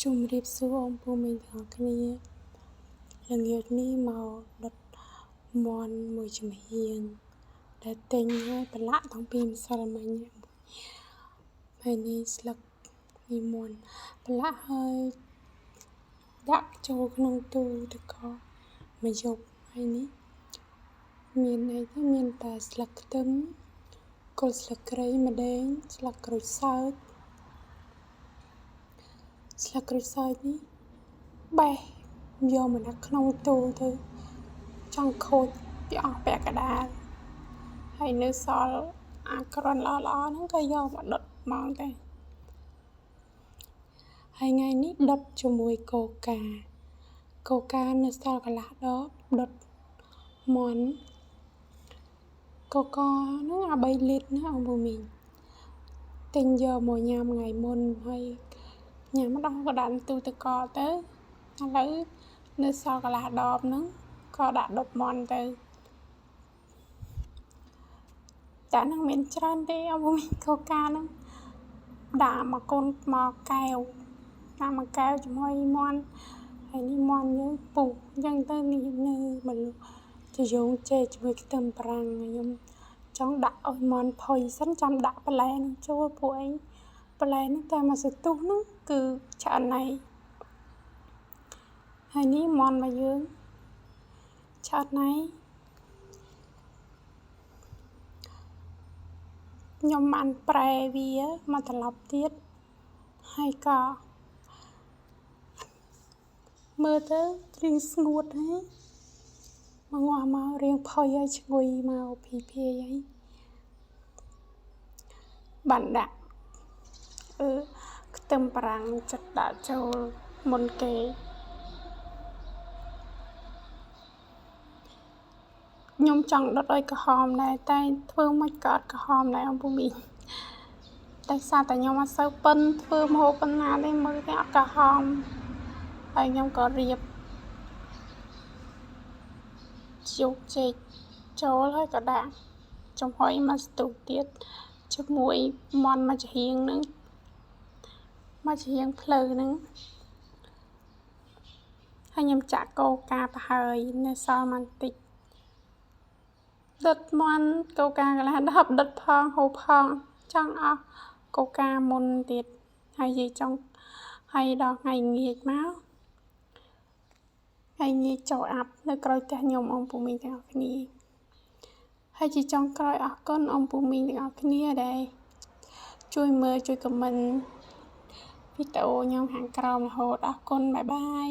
ជំរាបសួរបងប្អូនមីងទាំងអស់គ្នាល្ងាចនេះមកដុតមាន់មួយចំហៀងដែលទិញហើយប្រឡាក់តាំងពីម្សិលមិញហើយនេះស្លឹកនេះមាន់ប្រឡាក់ហើយដាក់ចូលក្នុងទូទឹកកកមួយយប់ហើយនេះមានអីទៅមានតែស្លឹកខ្ទឹមគល់ស្លឹកគ្រៃម្ដេងស្លឹកក្រូចសើចនេះបេះយកមកដាក់ក្នុងទូទៅចង់ខូចពីអស់ពាក់កដាលហើយនៅសល់អាក្រាន់ល្អហ្នឹងក៏យកមកដុតហ្មងទៅហើយថ្ងៃនេះដុតជាមួយកូកានៅសល់កន្លះដបដុតមាន់កូកាហ្នឹងអា3លីត្រណាôngពូមីងទិញយកមកញ៉ាំថ្ងៃមុនហើយញ៉ាំម្ដងក៏ដាក់ទូទឹកកកទៅឥឡូវនៅសល់កន្លះដបហ្នឹងក៏ដាក់ដុតមាន់ទៅចាហ្នឹងមានច្រើនទេôngពូមីងកូកាហ្នឹងដាក់មកកូនមកកែវដាក់មកកែវជាមួយមាន់ហើយនេះមាន់យើងពុះអញ្ចឹងទៅនេះនៅមកជាយងចេកជាមួយខ្ទឹមប្រាំងខ្ញុំចង់ដាក់ឲ្យមាន់ផុយសិនចាំដាក់បន្លែនឹងចូលព្រោះអីបន្លែហ្នឹងតែមកសន្ទុះហ្នឹងគឺឆ្អិនហើយនេះមាន់មកយើងឆ្អិនហើយខ្ញុំបានប្រែវាមកត្រឡប់ទៀតហើយក៏មើលទៅរៀងស្ងួតហើយមកងាស់មករៀងផុយហើយឈ្ងុយមកភីហើយបានដាក់ខ្ទឹមប្រាំងចិត្តដាក់ចូលមុនគេខ្ញុំចង់ដុតឲ្យក្រហមដែរតែធ្វើមិនក៏អត់ក្រហមដែរôngពូមីងតែសារតែខ្ញុំអត់សូវប៉ិនធ្វើម្ហូបប៉ុណ្ណាទេមើលតែអត់ក្រហមហើយខ្ញុំក៏រៀបជោគចេកចូលហើយក៏ដាក់ចំហុយមកស្ទុះទៀតជាមួយមាន់មួយចំហៀងហ្នឹងមួយចំហៀងភ្លៅហ្នឹងហើយខ្ញុំចាក់កូកាប្រហើយនៅសល់បន្តិចដុតមាន់កូកាកន្លះដបដុតផងហូបផងចង់អស់កូកាមុនទៀតហើយនិយាយចង់ហើយដល់ថ្ងៃងាកមកហើយងាកចូលអាប់នៅក្រោយផ្ទះខ្ញុំôngពូមីងទាំងអស់គ្នាហើយជាចុងក្រោយអរគុណôngពូមីងទាំងអស់គ្នាដែលជួយមើលជួយខមមិនវីដេអូខ្ញុំខាងក្រោមរហូតអរគុណបាយបាយ